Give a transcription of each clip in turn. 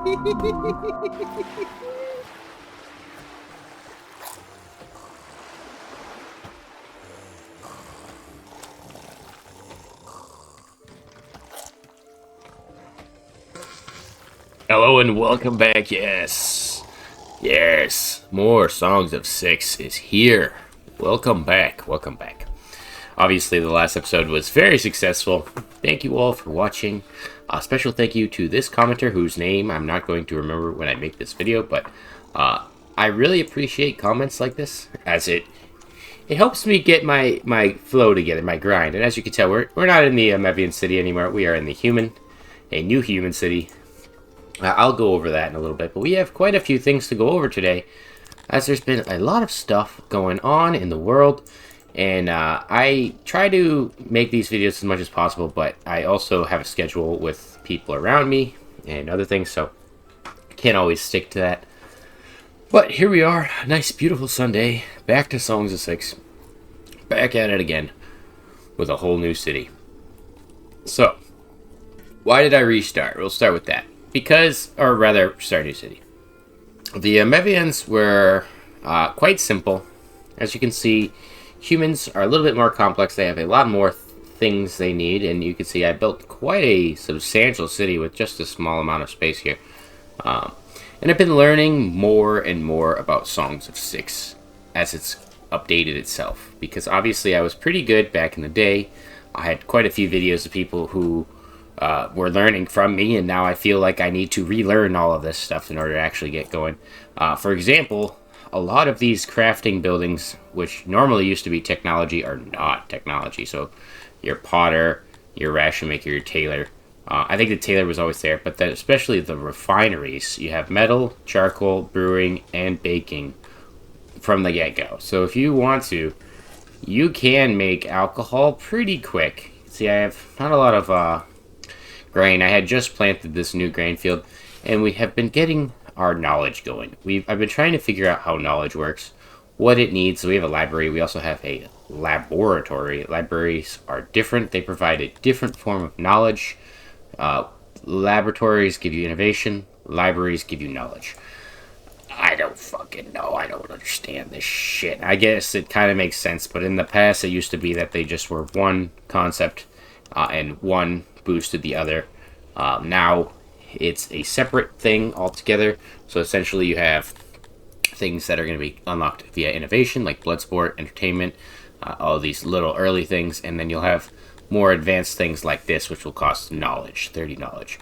Hello and welcome back. Yes, more Songs of Six is here. Welcome back. Obviously, the last episode was very successful. Thank you all for watching. A special thank you to this commenter whose name I'm not going to remember when I make this video, but I really appreciate comments like this, as it helps me get my flow together, my grind. And as you can tell, we're not in the Mevian city anymore. We are in a new human city. I'll go over that in a little bit, but we have quite a few things to go over today, as there's been a lot of stuff going on in the world, and I try to make these videos as much as possible, but I also have a schedule with people around me and other things, so can't always stick to that. But here we are, a nice beautiful Sunday, back to Songs of Six, back at it again, with a whole new city. So, why did I restart? We'll start with that. Because, or rather, start a new city. The Mevians were quite simple. As you can see, humans are a little bit more complex. They have a lot more things they need, and you can see I built quite a substantial city with just a small amount of space here. And I've been learning more and more about Songs of Six as it's updated itself. Because obviously I was pretty good back in the day. I had quite a few videos of people who were learning from me, and now I feel like I need to relearn all of this stuff in order to actually get going. For example, a lot of these crafting buildings, which normally used to be technology, are not technology. So your potter, your ration maker, your tailor. I think the tailor was always there, but then especially the refineries. You have metal, charcoal, brewing, and baking from the get-go. So if you want to, you can make alcohol pretty quick. See, I have not a lot of grain. I had just planted this new grain field, and we have been getting our knowledge going. I've been trying to figure out how knowledge works, what it needs. So we have a library. We also have a laboratory. Libraries are different. They provide a different form of knowledge. Laboratories give you innovation. Libraries give you knowledge. I don't fucking know. I don't understand this shit. I guess it kind of makes sense, but in the past it used to be that they just were one concept and one boosted the other. Now it's a separate thing altogether. So essentially you have things that are going to be unlocked via innovation, like blood sport, entertainment, all these little early things, and then you'll have more advanced things like this, which will cost knowledge, 30 knowledge.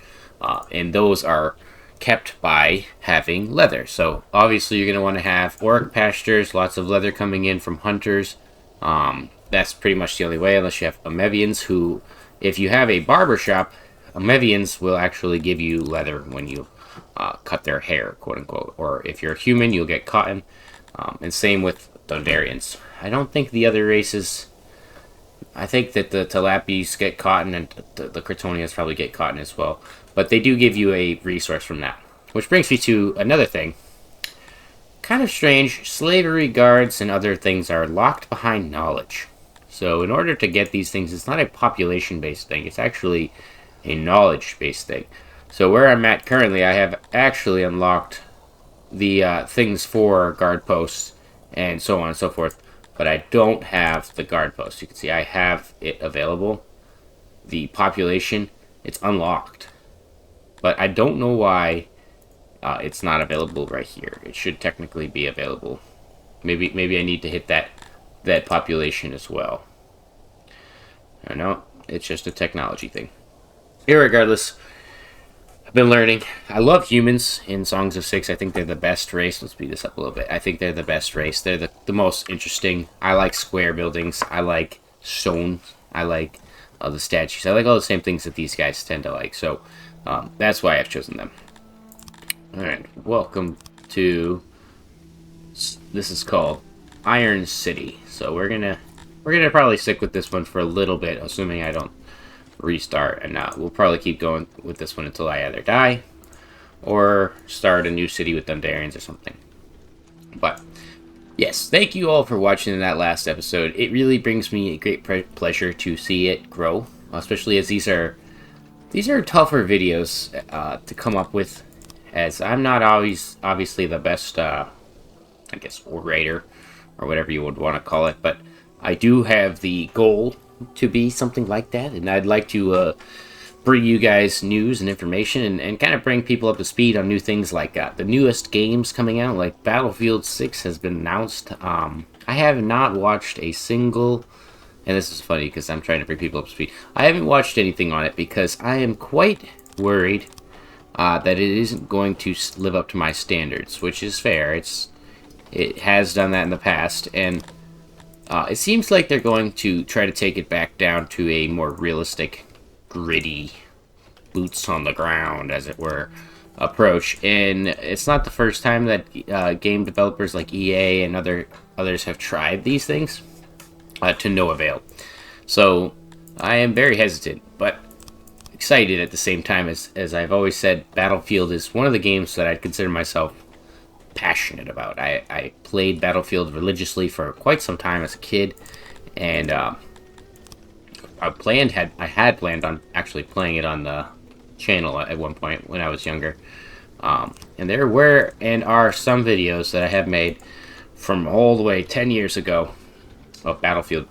And those are kept by having leather. So obviously you're going to want to have orc pastures, lots of leather coming in from hunters. That's pretty much the only way, unless you have Mevians who, if you have a barber shop, Mevians will actually give you leather when you cut their hair, quote unquote. Or if you're a human, you'll get cotton. And same with Dundarians. I don't think the other races. I think that the Talapis get cotton, and the Cretonians probably get cotton as well. But they do give you a resource from that. Which brings me to another thing. Kind of strange. Slavery guards and other things are locked behind knowledge. So in order to get these things, it's not a population-based thing. It's actually a knowledge-based thing. So where I'm at currently, I have actually unlocked the things for guard posts and so on and so forth. But I don't have the guard posts. You can see I have it available. The population, it's unlocked. But I don't know why it's not available right here. It should technically be available. Maybe I need to hit that population as well. I don't know. It's just a technology thing. Irregardless, I've been learning. I love humans in Songs of Six. I think they're the best race. Let's speed this up a little bit. I think they're the best race. They're the most interesting. I like square buildings. I like stone. I like the statues. I like all the same things that these guys tend to like. So that's why I've chosen them. Alright, welcome to... This is called Iron City. So we're gonna probably stick with this one for a little bit, assuming I don't restart, and we'll probably keep going with this one until I either die or start a new city with Dundarians or something. But yes, thank you all for watching that last episode. It really brings me a great pleasure to see it grow, especially as these are tougher videos to come up with, as I'm not always obviously the best, I guess, orator or whatever you would want to call it, but I do have the goal to be something like that, and I'd like to bring you guys news and information and kind of bring people up to speed on new things like the newest games coming out, like Battlefield 6 has been announced. I have not watched a single, and this is funny because I'm trying to bring people up to speed. I haven't watched anything on it because I am quite worried that it isn't going to live up to my standards, which is fair. It has done that in the past, and it seems like they're going to try to take it back down to a more realistic, gritty, boots on the ground, as it were, approach. And it's not the first time that game developers like EA and others have tried these things to no avail. So I am very hesitant, but excited at the same time. As I've always said, Battlefield is one of the games that I'd consider myself passionate about. I played Battlefield religiously for quite some time as a kid, and I had planned on actually playing it on the channel at one point when I was younger. And there were and are some videos that I have made from all the way 10 years ago of Battlefield,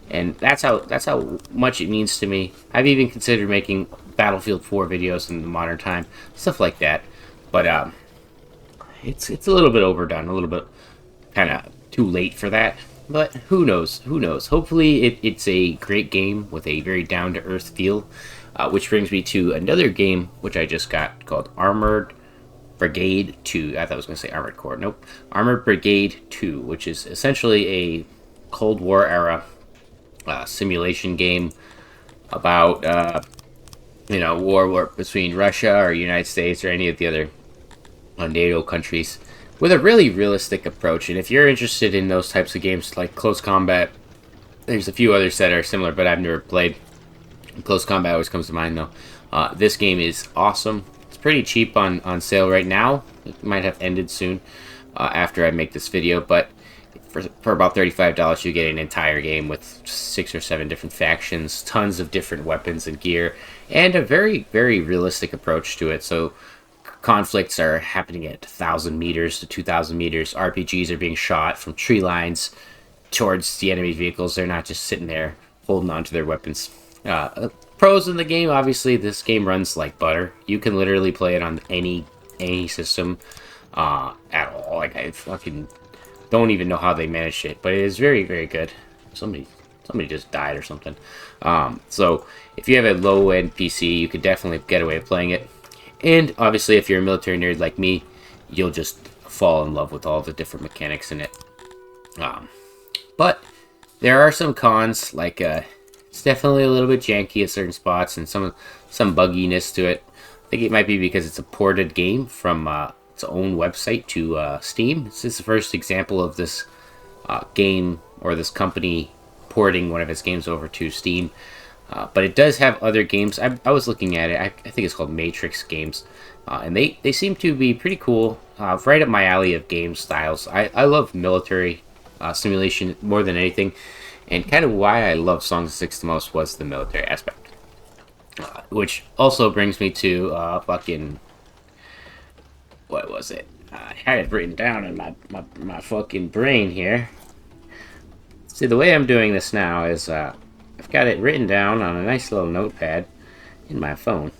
and that's how much it means to me. I've even considered making Battlefield 4 videos in the modern time, stuff like that. But it's a little bit overdone, a little bit kind of too late for that. But who knows? Who knows? Hopefully it's a great game with a very down-to-earth feel. Which brings me to another game which I just got called Armored Brigade 2. I thought I was going to say Armored Core. Nope. Armored Brigade 2, which is essentially a Cold War era simulation game about, war between Russia or United States or any of the other NATO countries, with a really realistic approach. And if you're interested in those types of games like Close Combat, there's a few others that are similar, but I've never played. Close Combat always comes to mind, though. This game is awesome. It's pretty cheap on sale right now. It might have ended soon after I make this video, but for about $35 you get an entire game with 6 or 7 different factions, tons of different weapons and gear, and a very, very realistic approach to it. So conflicts are happening at 1,000 meters to 2,000 meters. RPGs are being shot from tree lines towards the enemy vehicles. They're not just sitting there holding on to their weapons. Pros in the game, obviously, this game runs like butter. You can literally play it on any system at all. Like, I fucking don't even know how they managed it, but it is very, very good. Somebody just died or something. So if you have a low-end PC, you could definitely get away with playing it. And obviously, if you're a military nerd like me, you'll just fall in love with all the different mechanics in it. But there are some cons, like it's definitely a little bit janky at certain spots and some bugginess to it. I think it might be because it's a ported game from its own website to Steam. This is the first example of this game or this company porting one of its games over to Steam. But it does have other games. I was looking at it. I think it's called Matrix Games. And they seem to be pretty cool. Right up my alley of game styles. I love military simulation more than anything. And kind of why I love Songs of Six the most was the military aspect. Which also brings me to fucking... What was it? I had it written down in my fucking brain here. See, the way I'm doing this now is... I've got it written down on a nice little notepad in my phone.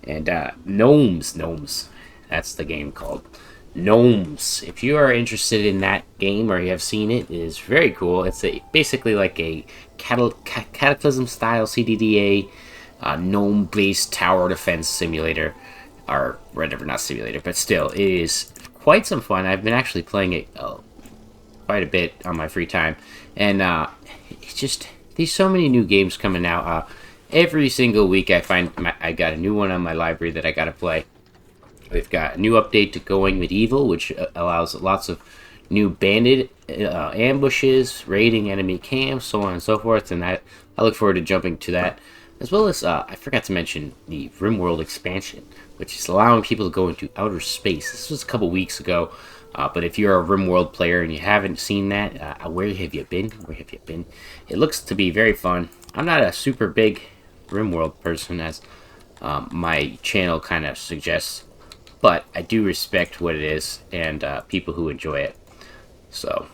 And Gnomes. That's the game called. Gnomes. If you are interested in that game or you have seen it, it is very cool. It's basically like a Cataclysm style CDDA gnome-based tower defense simulator. Or whatever, not simulator, but still, it is quite some fun. I've been actually playing it quite a bit on my free time. And it's just, there's so many new games coming out. Every single week I find I got a new one on my library that I gotta play. We've got a new update to Going Medieval, which allows lots of new bandit ambushes, raiding enemy camps, so on and so forth. And I look forward to jumping to that. As well as, I forgot to mention the RimWorld expansion, which is allowing people to go into outer space. This was a couple weeks ago. But if you're a RimWorld player and you haven't seen that, where have you been? Where have you been? It looks to be very fun. I'm not a super big RimWorld person, as my channel kind of suggests. But I do respect what it is and people who enjoy it. So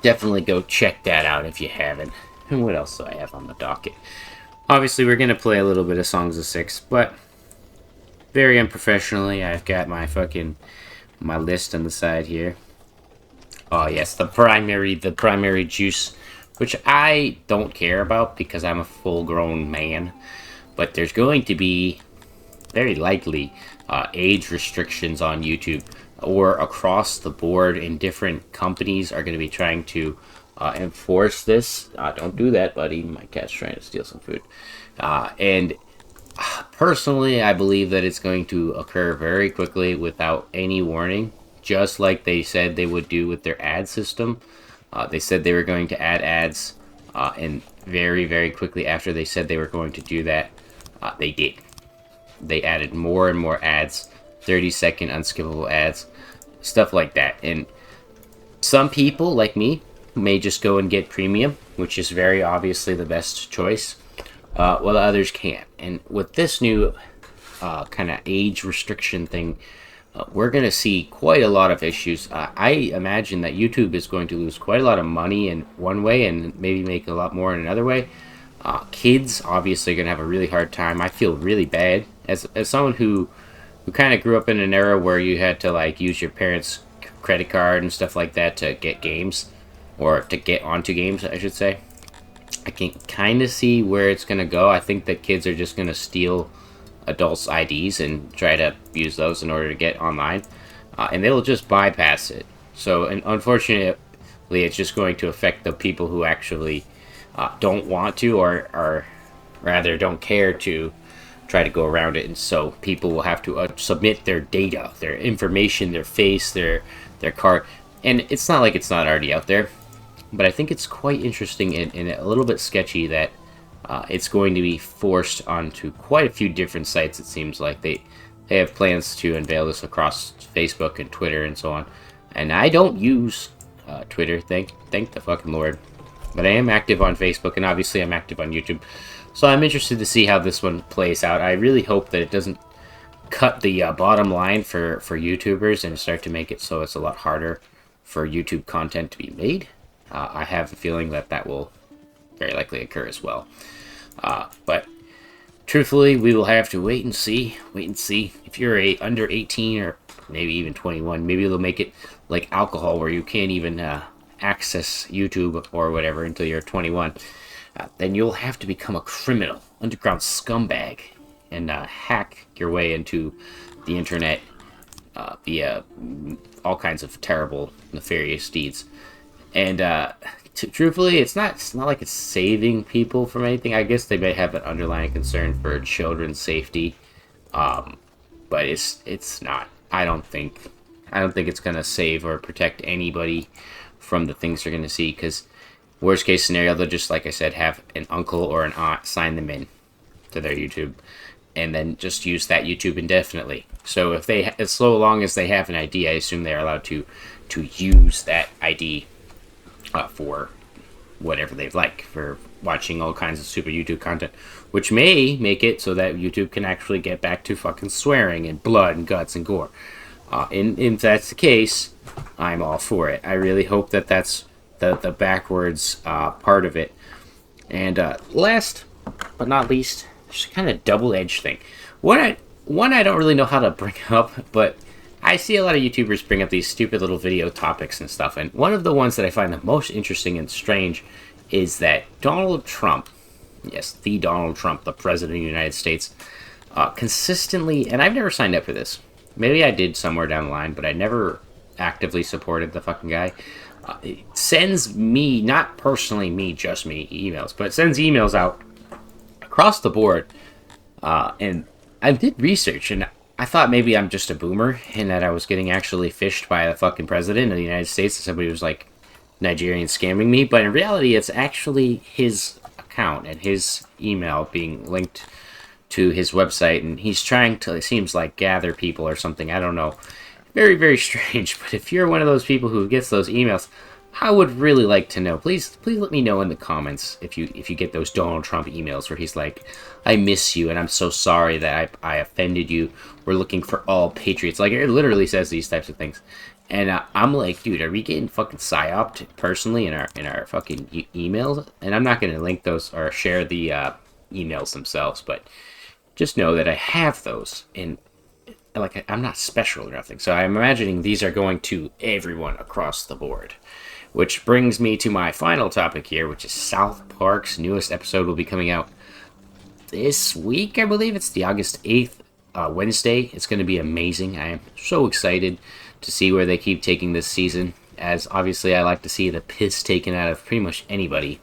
definitely go check that out if you haven't. And what else do I have on the docket? Obviously, we're going to play a little bit of Songs of Six, but very unprofessionally, I've got my list on the side here. Oh yes, the primary juice, which I don't care about because I'm a full-grown man. But there's going to be, very likely, age restrictions on YouTube or across the board, and different companies are going to be trying to enforce this. Don't do that, buddy. My cat's trying to steal some food. And personally, I believe that it's going to occur very quickly without any warning, just like they said they would do with their ad system. They said they were going to add ads, and very, very quickly after they said they were going to do that, they did. They added more and more ads, 30-second unskippable ads, stuff like that. And some people, like me, may just go and get premium, which is very obviously the best choice, while others can't. And with this new kind of age restriction thing, we're going to see quite a lot of issues. I imagine that YouTube is going to lose quite a lot of money in one way and maybe make a lot more in another way. Kids obviously are going to have a really hard time. I feel really bad as someone who kind of grew up in an era where you had to like use your parents' credit card and stuff like that to get games, or to get onto games, I should say. I can kind of see where it's going to go. I think that kids are just going to steal adults' IDs and try to use those in order to get online, and they'll just bypass it. So, and unfortunately, it's just going to affect the people who actually don't want to, or rather don't care to try to go around it. And so people will have to submit their data, their information, their face, their card. And it's not like it's not already out there, but I think it's quite interesting and a little bit sketchy that it's going to be forced onto quite a few different sites. It seems like they have plans to unveil this across Facebook and Twitter and so on. And I don't use Twitter, thank the fucking Lord. But I am active on Facebook, and obviously I'm active on YouTube. So I'm interested to see how this one plays out. I really hope that it doesn't cut the bottom line for YouTubers and start to make it so it's a lot harder for YouTube content to be made. I have a feeling that that will very likely occur as well. But truthfully, we will have to wait and see. If you're under 18 or maybe even 21, maybe they'll make it like alcohol where you can't even access YouTube or whatever until you're 21. Then you'll have to become a criminal, underground scumbag, and hack your way into the internet via all kinds of terrible, nefarious deeds. And truthfully, it's not like it's saving people from anything. I guess they may have an underlying concern for children's safety, but it's not. I don't think it's gonna save or protect anybody from the things they're gonna see, because worst case scenario, they'll just, like I said, have an uncle or an aunt sign them in to their YouTube, and then just use that YouTube indefinitely. So if as so long as they have an ID, I assume they are allowed to use that ID for whatever they like, for watching all kinds of super YouTube content, which may make it so that YouTube can actually get back to fucking swearing and blood and guts and gore. And if that's the case, I'm all for it. I really hope that that's the backwards part of it. And last but not least, just kind of double-edged thing. One I don't really know how to bring up, but I see a lot of YouTubers bring up these stupid little video topics and stuff, and one of the ones that I find the most interesting and strange is that Donald Trump, yes, the Donald Trump, the President of the United States, consistently, and I've never signed up for this. Maybe I did somewhere down the line, but I never actively supported the fucking guy. It sends me, not personally me, just me, emails, but it sends emails out across the board, and I did research, and I thought maybe I'm just a boomer and that I was getting actually fished by the fucking president of the United States, and somebody was like Nigerian scamming me, but in reality it's actually his account and his email being linked to his website, and he's trying to, it seems like, gather people or something. I don't know. Very, very strange. But if you're one of those people who gets those emails, I would really like to know. Please let me know in the comments if you get those Donald Trump emails where he's like, "I miss you and I'm so sorry that I offended you. We're looking for all patriots." Like, it literally says these types of things, and I'm like, dude, are we getting fucking psyoped personally in our fucking emails? And I'm not gonna link those or share the emails themselves, but just know that I have those, and like, I'm not special or nothing. So I'm imagining these are going to everyone across the board. Which brings me to my final topic here, which is South Park's newest episode will be coming out this week, I believe. It's the August 8th, Wednesday. It's going to be amazing. I am so excited to see where they keep taking this season, as obviously I like to see the piss taken out of pretty much anybody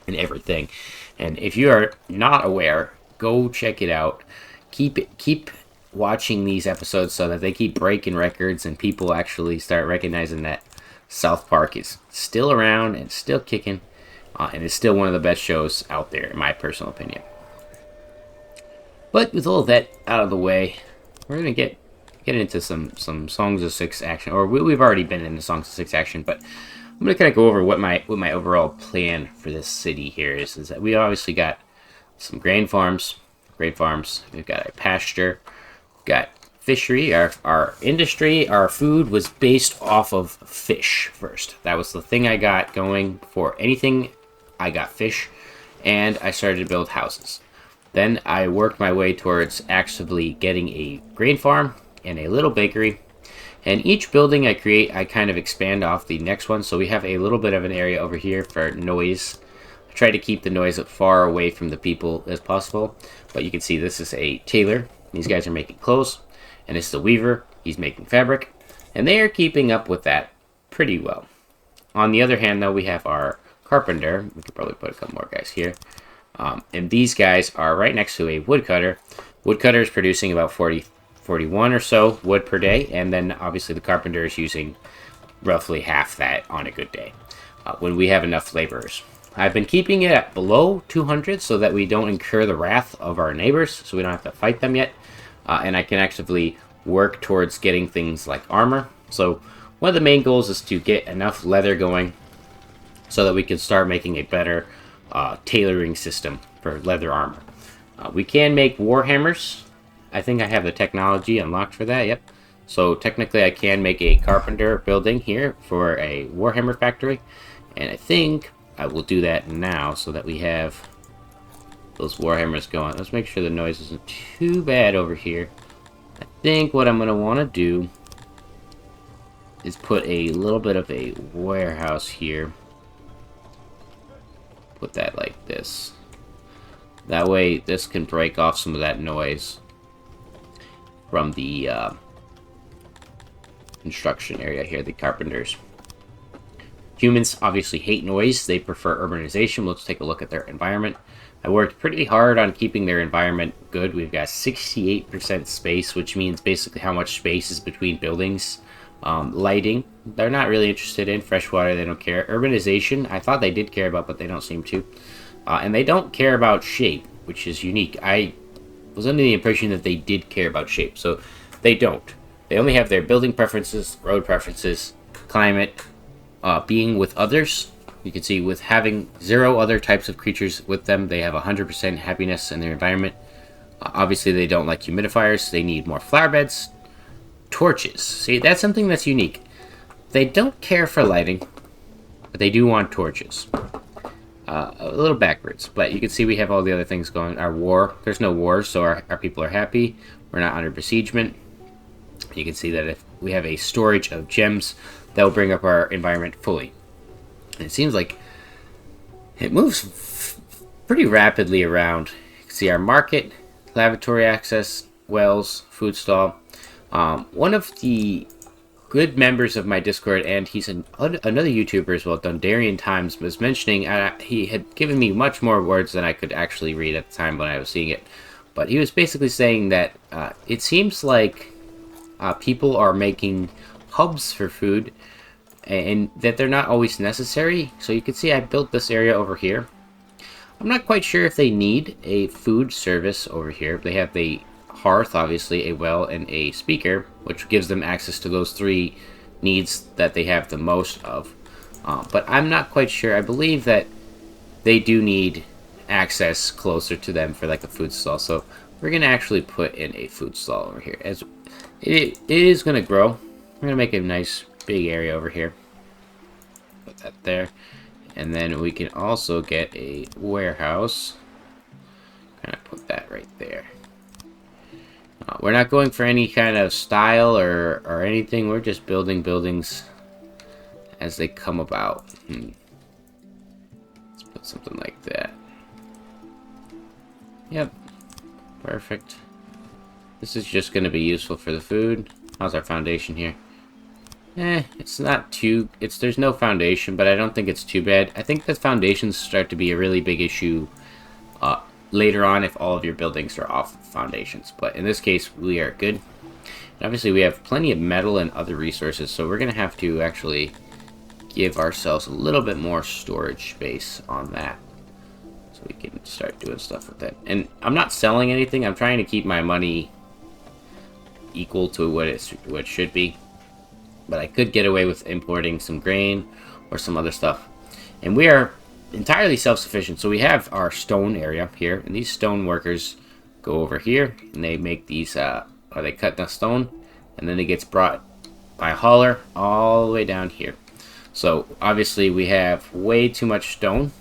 and everything. And if you are not aware, go check it out. Keep watching these episodes so that they keep breaking records and people actually start recognizing that South Park is still around and still kicking, and is still one of the best shows out there, in my personal opinion. But with all that out of the way, we're gonna get into some Songs of Six action, or we've already been in the Songs of Six action. But I'm gonna kind of go over what my overall plan for this city here is that we obviously got some grain farms, We've got a pasture, we've got fishery. Our industry, our food was based off of fish first. That was the thing I got going for anything. I got fish, and I started to build houses. Then I worked my way towards actively getting a grain farm and a little bakery. And each building I create, I kind of expand off the next one. So we have a little bit of an area over here for noise. I try to keep the noise as far away from the people as possible. But you can see this is a tailor. These guys are making clothes. And this is a weaver. He's making fabric. And they are keeping up with that pretty well. On the other hand, though, we have our carpenter. We could probably put a couple more guys here. And these guys are right next to a woodcutter. Woodcutter is producing about 41 or so wood per day. And then, obviously, the carpenter is using roughly half that on a good day when we have enough laborers. I've been keeping it at below 200 so that we don't incur the wrath of our neighbors, so we don't have to fight them yet. And I can actively work towards getting things like armor. So one of the main goals is to get enough leather going so that we can start making a better tailoring system for leather armor. We can make warhammers. I think I have the technology unlocked for that, yep. So technically I can make a carpenter building here for a warhammer factory. And I think I will do that now so that we have those warhammers going. Let's make sure the noise isn't too bad over here. I think what I'm going to want to do is put a little bit of a warehouse here. Put that like this. That way this can break off some of that noise from the construction area here, the carpenters. Humans obviously hate noise. They prefer urbanization. Let's take a look at their environment. I worked pretty hard on keeping their environment good. We've got 68% space, which means basically how much space is between buildings. Lighting, they're not really interested in. Freshwater, they don't care. Urbanization, I thought they did care about, but they don't seem to. And they don't care about shape, which is unique. I was under the impression that they did care about shape, so they don't. They only have their building preferences, road preferences, climate, being with others. You can see with having 0 other types of creatures with them, they have 100% happiness in their environment. Obviously, they don't like humidifiers. They need more flower beds. Torches. See, that's something that's unique. They don't care for lighting, but they do want torches. A little backwards, but you can see we have all the other things going. Our war, there's no wars, so our people are happy. We're not under besiegement. You can see that if we have a storage of gems, that will bring up our environment fully. And it seems like it moves pretty rapidly around. You can see our market, lavatory access, wells, food stall. One of the good members of my Discord, and he's another YouTuber as well, Dundarian Times, was mentioning, he had given me much more words than I could actually read at the time when I was seeing it, but he was basically saying that it seems like people are making hubs for food, and that they're not always necessary. So you can see I built this area over here. I'm not quite sure if they need a food service over here. They have the hearth, obviously, a well, and a speaker, which gives them access to those 3 needs that they have the most of. But I'm not quite sure. I believe that they do need access closer to them for like a food stall. So we're going to actually put in a food stall over here. As it is going to grow. We're going to make a nice big area over here. Put that there. And then we can also get a warehouse. Kind of put that right there. We're not going for any kind of style or anything. We're just building buildings as they come about. Let's put something like that. Yep. Perfect. This is just going to be useful for the food. How's our foundation here? It's not too... There's no foundation, but I don't think it's too bad. I think the foundations start to be a really big issue later on if all of your buildings are off foundations. But in this case, we are good. And obviously, we have plenty of metal and other resources, so we're going to have to actually give ourselves a little bit more storage space on that. So we can start doing stuff with that. And I'm not selling anything. I'm trying to keep my money equal to what it should be. But I could get away with importing some grain or some other stuff. And we are entirely self-sufficient. So we have our stone area here. And these stone workers go over here. And they make these, or they cut the stone. And then it gets brought by a hauler all the way down here. So obviously we have way too much stone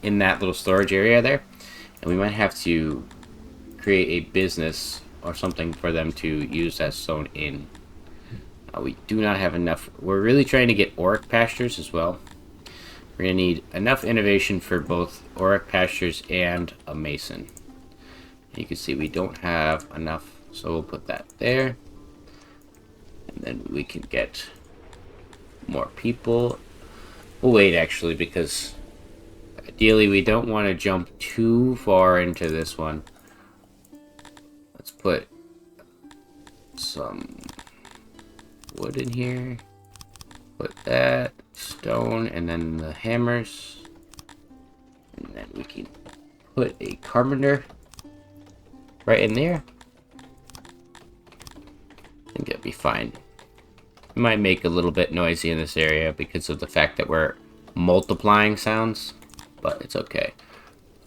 in that little storage area there. And we might have to create a business or something for them to use that stone in. We do not have enough. We're really trying to get auric pastures as well. We're going to need enough innovation for both auric pastures and a mason. You can see we don't have enough, so we'll put that there. And then we can get more people. We'll wait actually, because ideally we don't want to jump too far into this one. Let's put some wood in here. Put that stone and then the hammers. And then we can put a carpenter right in there. I think that'd be fine. It might make a little bit noisy in this area because of the fact that we're multiplying sounds, but it's okay.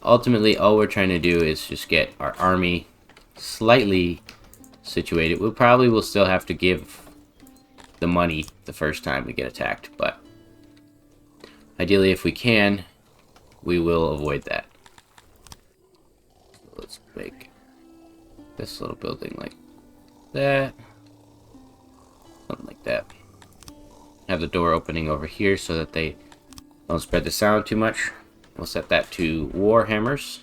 Ultimately, all we're trying to do is just get our army slightly situated. We probably will still have to give the money the first time we get attacked, but ideally, if we can, we will avoid that. So let's make this little building like that. Something like that. Have the door opening over here so that they don't spread the sound too much. We'll set that to war hammers.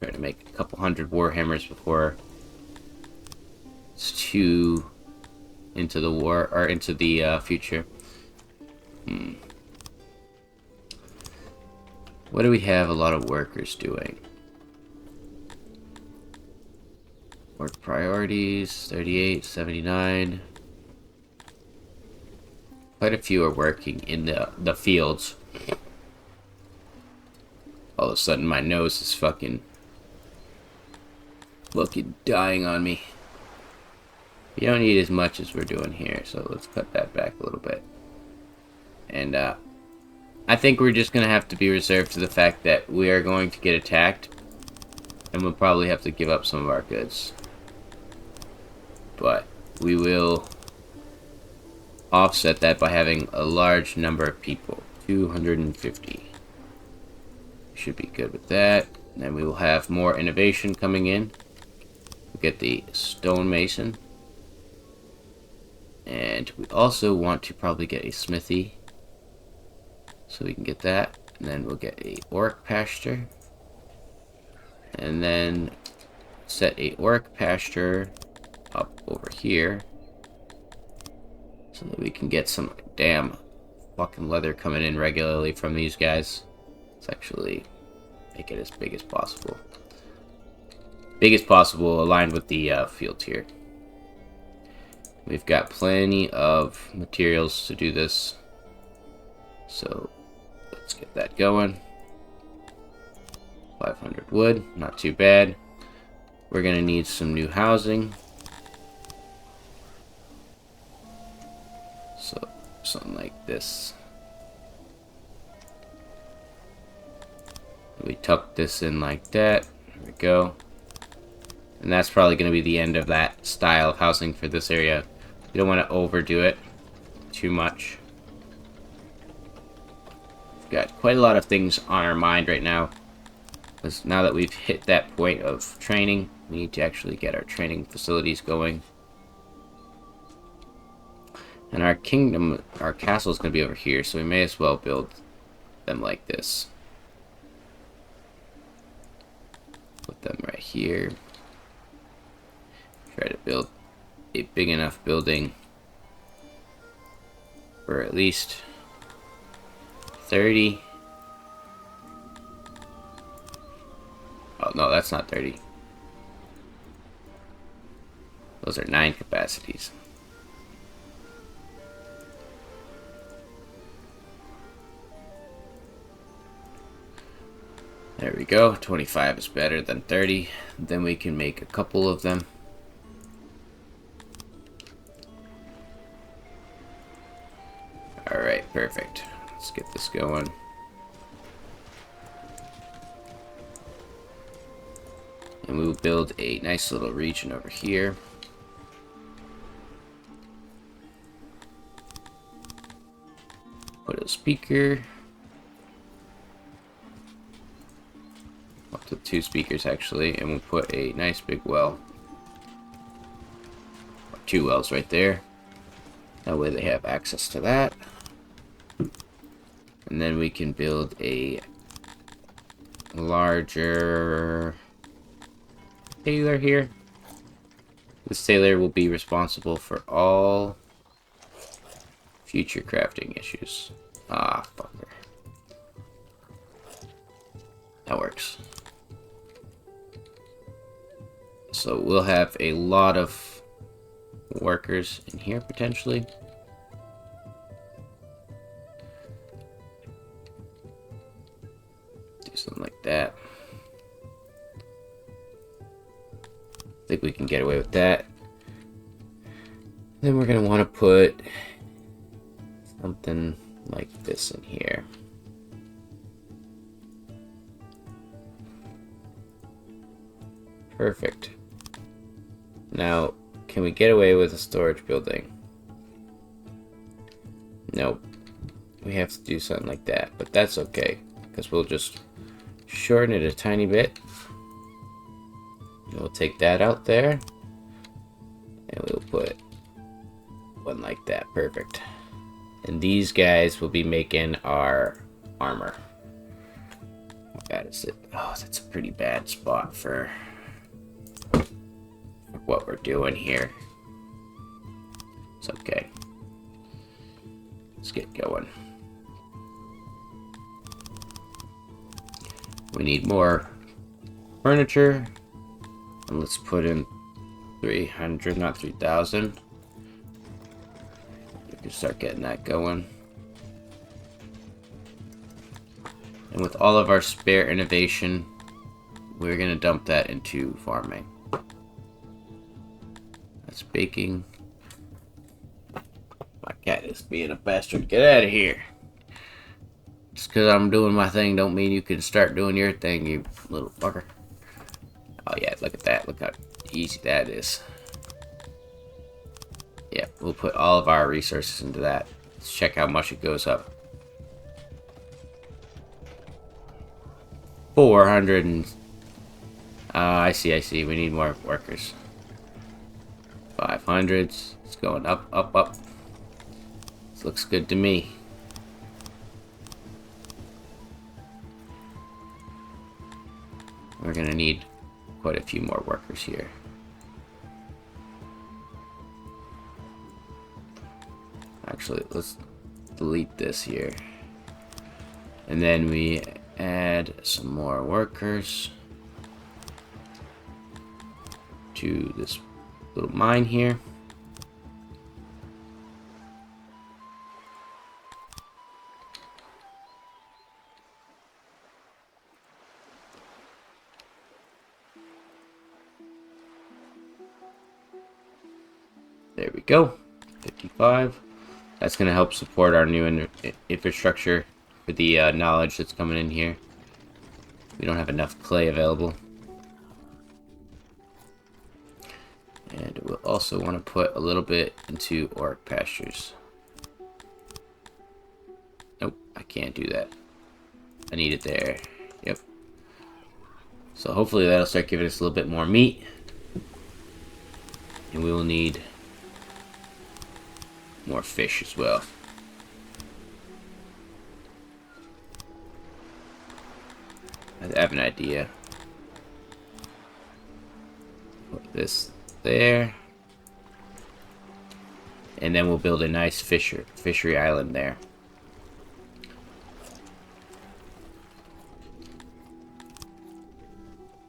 Try to make a couple hundred war hammers before it's too into the war or into the future. What do we have a lot of workers doing? Work priorities, 38, 79. Quite a few are working in the fields. All of a sudden my nose is fucking dying on me. You don't need as much as we're doing here, so let's cut that back a little bit. And I think we're just going to have to be reserved to the fact that we are going to get attacked, and we'll probably have to give up some of our goods. But we will offset that by having a large number of people. 250. Should be good with that. And then we will have more innovation coming in. We'll get the stonemason. And we also want to probably get a smithy. So we can get that. And then we'll get a auric pasture. And then set a auric pasture up over here. So that we can get some damn fucking leather coming in regularly from these guys. Let's actually make it as big as possible. Big as possible aligned with the fields here. We've got plenty of materials to do this. So let's get that going. 500 wood, not too bad. We're gonna need some new housing. So something like this. We tuck this in like that. There we go. And that's probably going to be the end of that style of housing for this area. We don't want to overdo it too much. We've got quite a lot of things on our mind right now. Because now that we've hit that point of training, we need to actually get our training facilities going. And our kingdom, our castle is going to be over here, so we may as well build them like this. Put them right here. Try to build a big enough building for at least 30. Oh no, that's not 30. Those are 9 capacities. There we go. 25 is better than 30. Then we can make a couple of them. Alright, perfect. Let's get this going. And we will build a nice little region over here. Put a speaker. Up to 2 speakers actually, and we'll put a nice big well. Or 2 wells right there. That way they have access to that. And then we can build a larger sailor here. The sailor will be responsible for all future crafting issues. Ah, fucker. That works. So we'll have a lot of workers in here potentially. Do something like that. I think we can get away with that. Then we're going to want to put something like this in here. Perfect. Now, can we get away with a storage building? Nope. We have to do something like that, but that's okay, because we'll just shorten it a tiny bit. We'll take that out there, and we'll put one like that. Perfect. And these guys will be making our armor. How bad is it? Oh, that's a pretty bad spot for what we're doing here. It's okay. Let's get going. We need more furniture. And let's put in 300, not 3,000. We can start getting that going. And with all of our spare innovation, we're going to dump that into farming. That's baking. My cat is being a bastard. Get out of here. Just because I'm doing my thing don't mean you can start doing your thing, you little fucker. Oh yeah, look at that. Look how easy that is. Yeah, we'll put all of our resources into that. Let's check how much it goes up. 400 and... I see. We need more workers. 500s. It's going up, up, up. This looks good to me. We're gonna need quite a few more workers here. Actually, let's delete this here. And then we add some more workers to this little mine here. There we go. 55. That's going to help support our new infrastructure for the knowledge that's coming in here. We don't have enough clay available. And we'll also want to put a little bit into orc pastures. Nope, I can't do that. I need it there. Yep. So hopefully that'll start giving us a little bit more meat. And we will need more fish as well. I have an idea. Put this there. And then we'll build a nice fishery island there.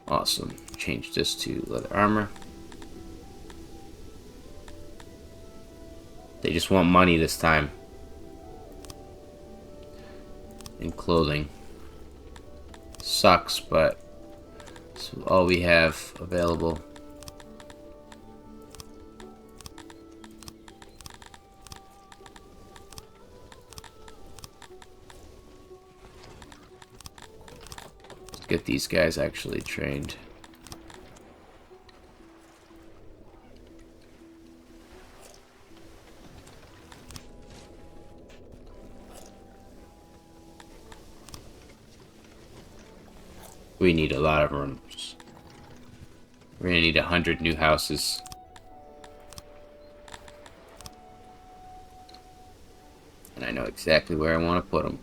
Awesome. Change this to leather armor. They just want money this time. And clothing. Sucks, but it's all we have available. Let's get these guys actually trained. We need a lot of rooms. We're gonna need 100 new houses. And I know exactly where I want to put them.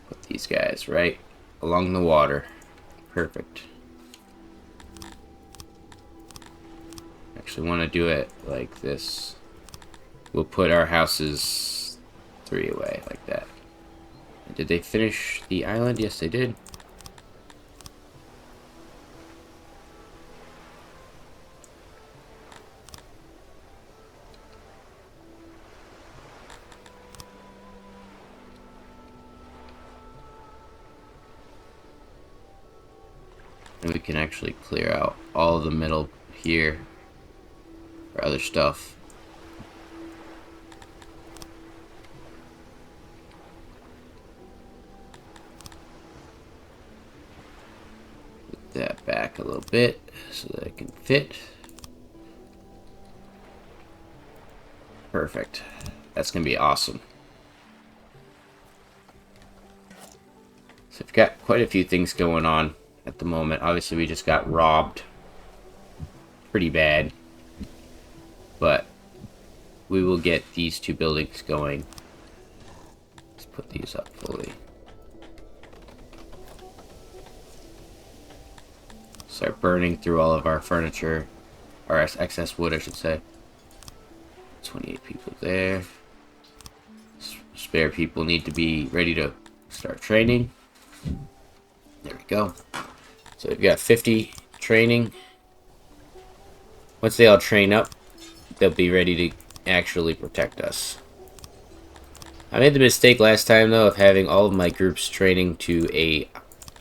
Put these guys right along the water. Perfect. Actually want to do it like this. We'll put our houses 3 away like that. Did they finish the island? Yes, they did. And we can actually clear out all of the middle here for other stuff. That back a little bit so that it can fit. Perfect. That's gonna be awesome. So we've got quite a few things going on at the moment. Obviously we just got robbed pretty bad, but we will get these 2 buildings going. Let's put these up fully. Start burning through all of our furniture, or excess wood, I should say. 28 people there. Spare people need to be ready to start training. There we go. So we've got 50 training. Once they all train up, they'll be ready to actually protect us. I made the mistake last time, though, of having all of my groups training to a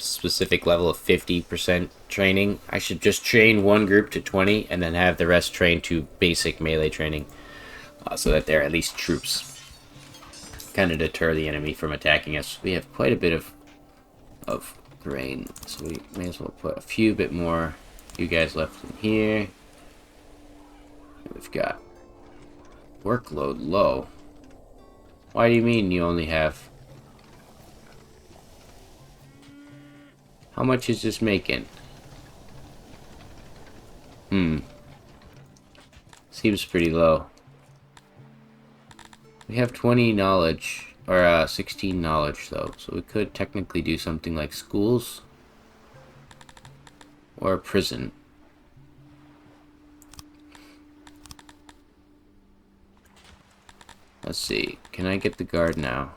specific level of 50% training. I should just train one group to 20 and then have the rest train to basic melee training, so that they're at least troops. Kind of deter the enemy from attacking us. We have quite a bit of grain, so we may as well put a few bit more you guys left in here. We've got workload low. Why do you mean you only have... How much is this making? Seems pretty low. We have 20 knowledge, or 16 knowledge though, so we could technically do something like schools or a prison. Let's see, can I get the guard now?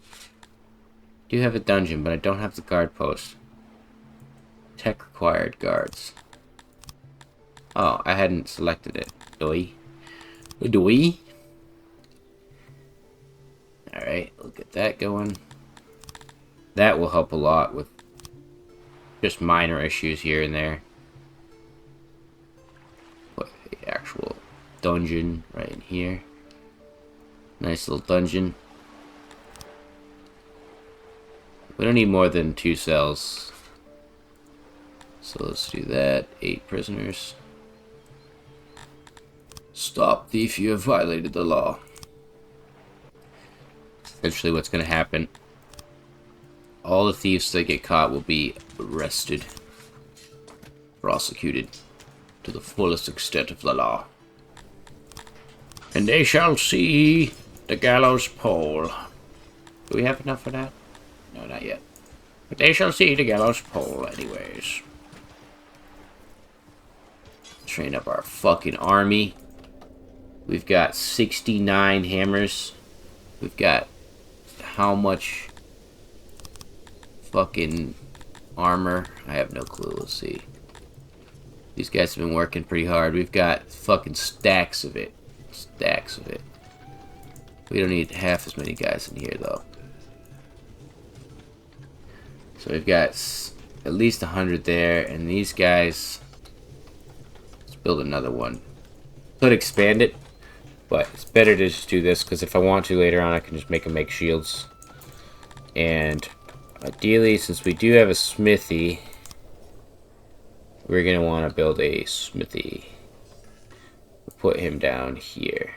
I do have a dungeon, but I don't have the guard post. Tech required guards. Oh, I hadn't selected it. Doi. Doi. Alright, we'll get that going. That will help a lot with just minor issues here and there. What the actual dungeon right in here. Nice little dungeon. We don't need more than 2 cells. So let's do that. 8 prisoners. Stop, thief, you have violated the law. Essentially what's going to happen. All the thieves that get caught will be arrested. Prosecuted to the fullest extent of the law. And they shall see the gallows pole. Do we have enough for that? No, not yet. But they shall see the gallows pole anyways. Train up our fucking army. We've got 69 hammers. We've got how much fucking armor? I have no clue. Let's see. These guys have been working pretty hard. We've got fucking stacks of it. Stacks of it. We don't need half as many guys in here, though. So we've got at least 100 there, and these guys... Let's build another one. Could expand it, but it's better to just do this, because if I want to later on, I can just make them make shields. And ideally, since we do have a smithy, we're going to want to build a smithy. We'll put him down here.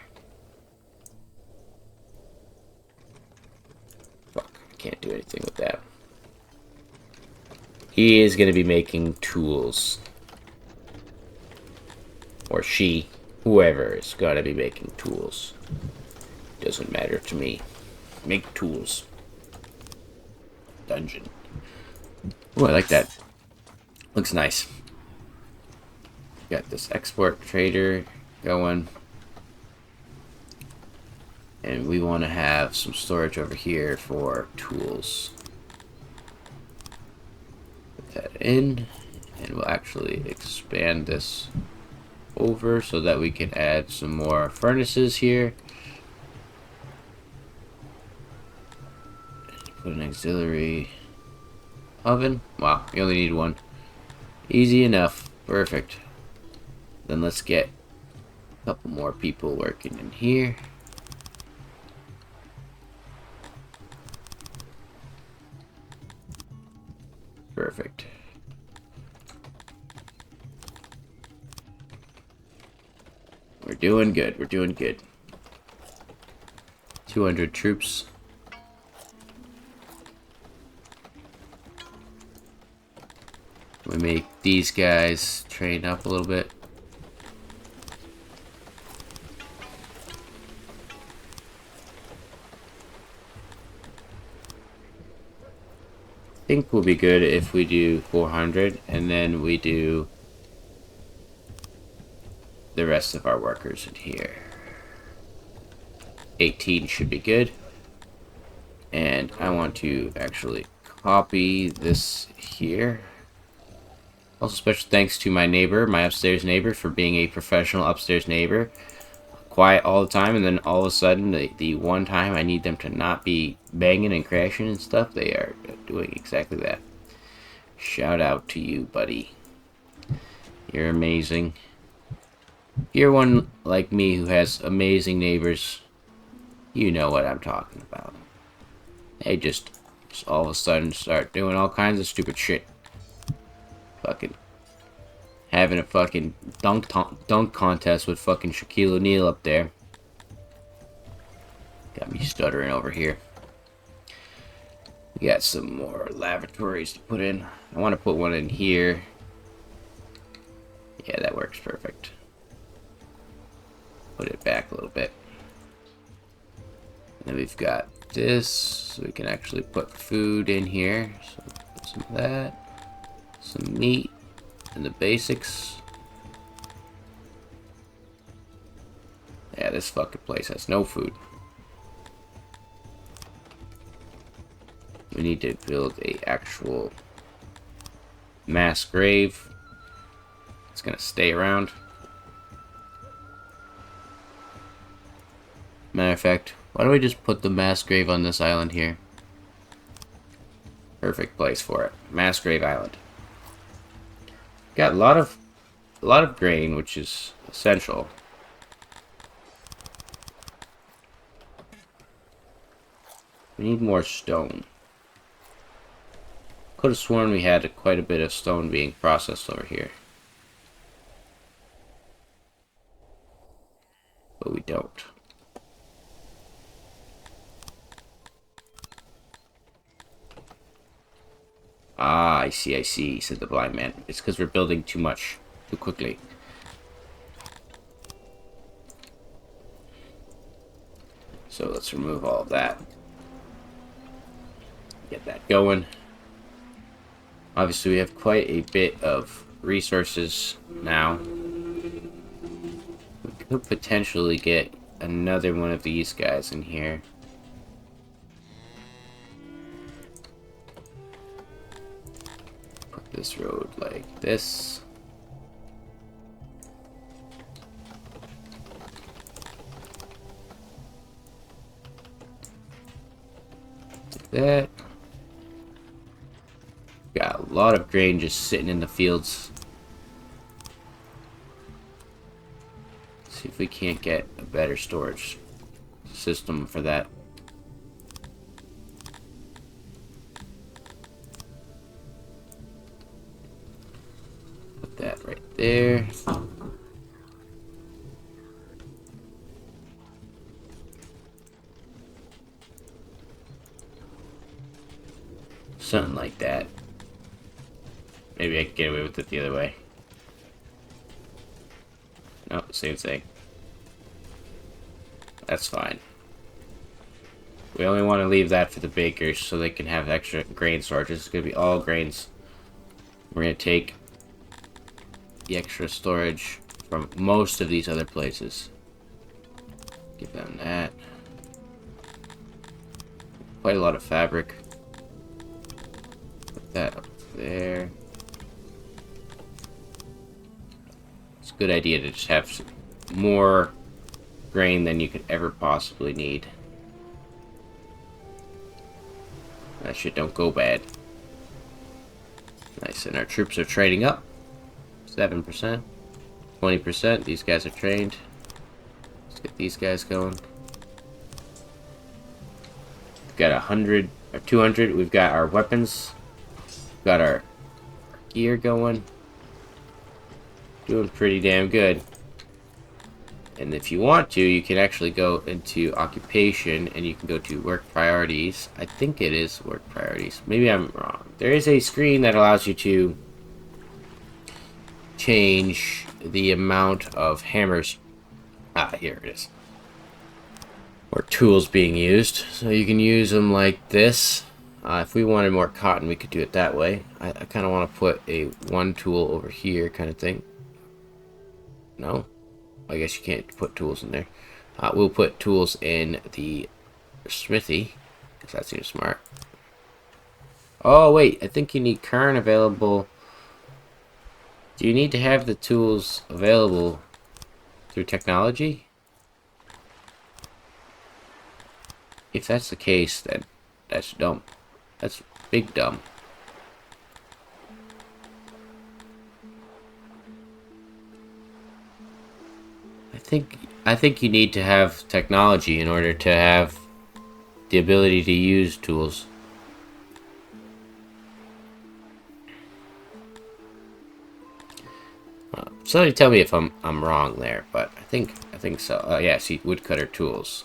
Fuck, I can't do anything with that. He is going to be making tools. Or she, whoever is going to be making tools. Doesn't matter to me. Make tools. Dungeon. Oh, I like that. Looks nice. Got this export trader going. And we want to have some storage over here for tools. Put that in. And we'll actually expand this over so that we can add some more furnaces here. Put an auxiliary oven. Wow, you only need one. Easy enough. Perfect. Then let's get a couple more people working in here. Perfect. We're doing good. We're doing good. 200 troops. We make these guys train up a little bit. I think will be good if we do 400 and then we do the rest of our workers in here. 18 should be good. And I want to actually copy this here. Also, special thanks to my neighbor, my upstairs neighbor, for being a professional upstairs neighbor. Quiet all the time, and then all of a sudden, the one time I need them to not be banging and crashing and stuff, they are doing exactly that. Shout out to you, buddy. You're amazing. If you're one like me who has amazing neighbors, you know what I'm talking about. They just all of a sudden start doing all kinds of stupid shit. Fucking having a fucking dunk contest with fucking Shaquille O'Neal up there. Got me stuttering over here. We got some more lavatories to put in. I want to put one in here. Yeah, that works perfect. Put it back a little bit. And then we've got this, so we can actually put food in here. So put some of that. Some meat. And the basics. Yeah, this fucking place has no food. We need to build a actual mass grave. It's gonna stay around. Matter of fact, why don't we just put the mass grave on this island here? Perfect place for it. Mass grave island. Got a lot of grain, which is essential. need more stone. Could have sworn we had quite a bit of stone being processed over here. But we don't. Ah, I see, said the blind man. It's because we're building too much, too quickly. So let's remove all of that. Get that going. Obviously, we have quite a bit of resources now. We could potentially get another one of these guys in here. Put this road like this. Like that. Got a lot of grain just sitting in the fields. See if we can't get a better storage system for that. Put that right there. Something like that. Maybe I can get away with it the other way. No, same thing. That's fine. We only want to leave that for the bakers so they can have extra grain storage. This is going to be all grains. We're going to take the extra storage from most of these other places. Give them that. Quite a lot of fabric. Put that up there. It's a good idea to just have more grain than you could ever possibly need. That shit don't go bad. Nice, and our troops are trading up. 7%. 20%. These guys are trained. Let's get these guys going. We've got 100 or 200. We've got our weapons. We've got our gear going. Doing pretty damn good. And if you want to, you can actually go into occupation and you can go to work priorities. I think it is work priorities. Maybe I'm wrong. There is a screen that allows you to change the amount of hammers. Ah, here it is. Or tools being used. So you can use them like this. If we wanted more cotton, we could do it that way. I kind of want to put a one tool over here kind of thing. No? I guess you can't put tools in there. We'll put tools in the smithy, because that seems smart. Oh, wait. I think you need Karn available. Do you need to have the tools available through technology? If that's the case, then that's dumb. That's big dumb. I think you need to have technology in order to have the ability to use tools. Somebody tell me if I'm wrong there, but I think so. Yeah, see, woodcutter tools,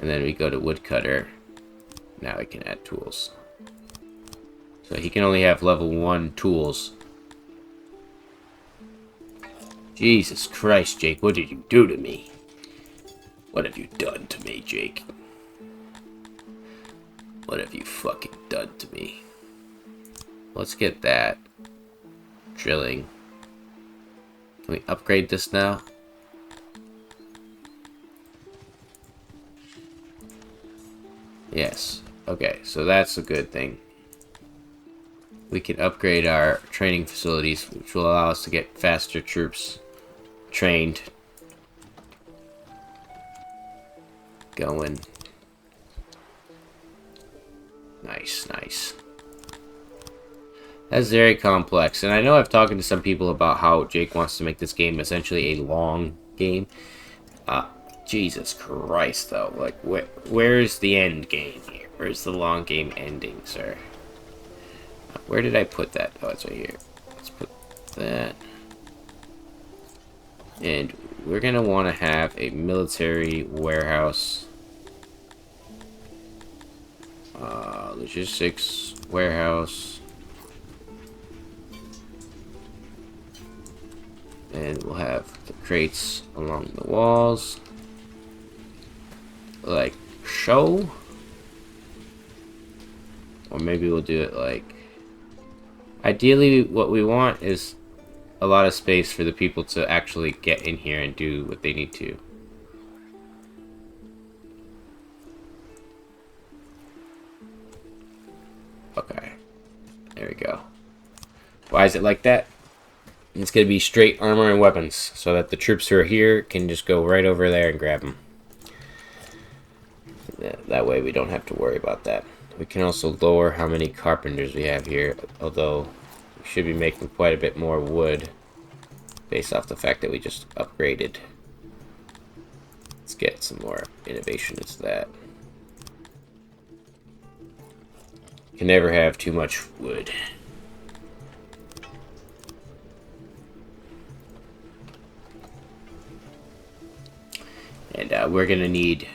and then we go to woodcutter. Now we can add tools. So he can only have level 1 tools. Jesus Christ, Jake, what did you do to me? What have you done to me, Jake? What have you fucking done to me? Let's get that. Drilling. Can we upgrade this now? Yes. Okay, so that's a good thing. We can upgrade our training facilities, which will allow us to get faster troops trained. Going. Nice, nice. That's very complex, and I know I've talked to some people about how Jake wants to make this game essentially a long game. Jesus Christ, though. Like, where's the end game here? Where's the long game ending, sir? Where did I put that? Oh, it's right here. Let's put that. And we're going to want to have a military warehouse. Logistics warehouse. And we'll have the crates along the walls. Like so. Or maybe we'll do it like... Ideally, what we want is a lot of space for the people to actually get in here and do what they need to. Okay. There we go. Why is it like that? It's going to be straight armor and weapons, so that the troops who are here can just go right over there and grab them. That way we don't have to worry about that. We can also lower how many carpenters we have here, although we should be making quite a bit more wood based off the fact that we just upgraded. Let's get some more innovation into that. You can never have too much wood. And we're going to need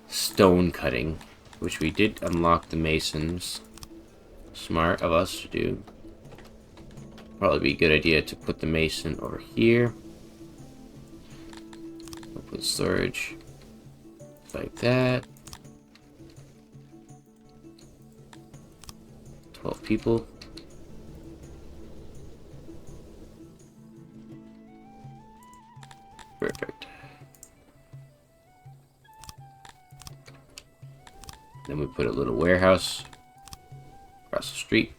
stone cutting, which we did unlock the masons. Smart of us to do. Probably be a good idea to put the mason over here. We'll put storage like that. 12 people. Perfect. Then we put a little warehouse across the street.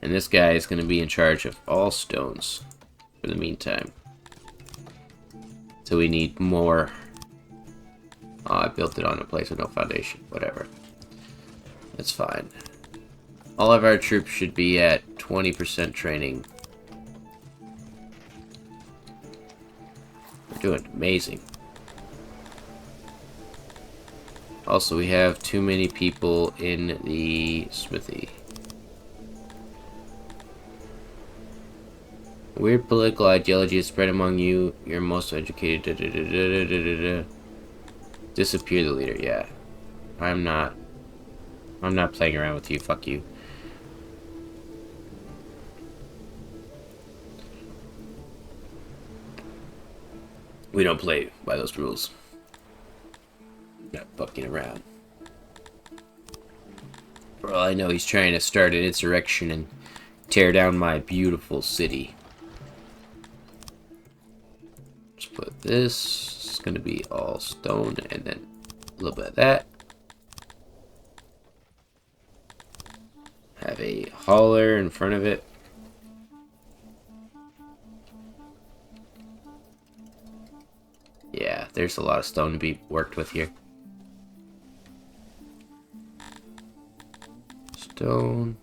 And this guy is going to be in charge of all stones for the meantime. So we need more. Oh, I built it on a place with no foundation. Whatever. That's fine. All of our troops should be at 20% training. We're doing amazing. Also, we have too many people in the smithy. Weird political ideology is spread among you. You're most educated. Disappear the leader. Yeah. I'm not playing around with you. Fuck you. We don't play by those rules. Not fucking around. For all I know, he's trying to start an insurrection and tear down my beautiful city. Let's put this. It's gonna be all stone and then a little bit of that. Have a hauler in front of it. Yeah, there's a lot of stone to be worked with here. Stone.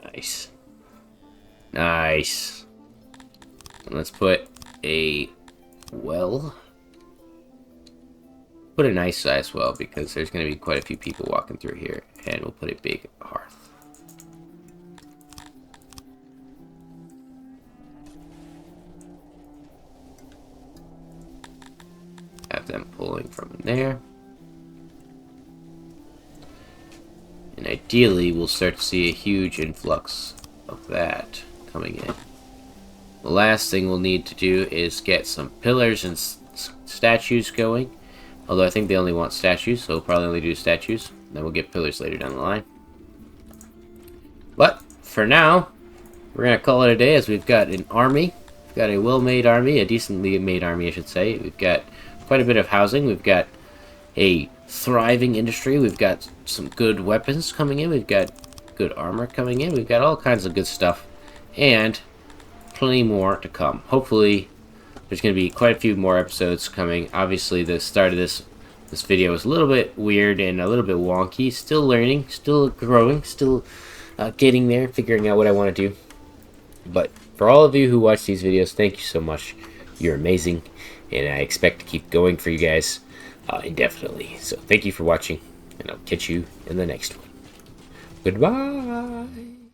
Nice. Nice. And let's put a well. Put a nice size well because there's going to be quite a few people walking through here. And we'll put a big hearth. Have them pulling from there. And ideally, we'll start to see a huge influx of that coming in. The last thing we'll need to do is get some pillars and statues going. Although I think they only want statues, so we'll probably only do statues. Then we'll get pillars later down the line. But, for now, we're going to call it a day as we've got an army. We've got a well-made army, a decently made army, I should say. We've got quite a bit of housing. We've got a thriving industry. We've got some good weapons coming in. We've got good armor coming in. We've got all kinds of good stuff. And plenty more to come. Hopefully, there's going to be quite a few more episodes coming. Obviously, the start of this This video is a little bit weird and a little bit wonky. Still learning, still growing, still getting there, figuring out what I want to do. But for all of you who watch these videos, thank you so much. You're amazing, and I expect to keep going for you guys indefinitely. So thank you for watching, and I'll catch you in the next one. Goodbye.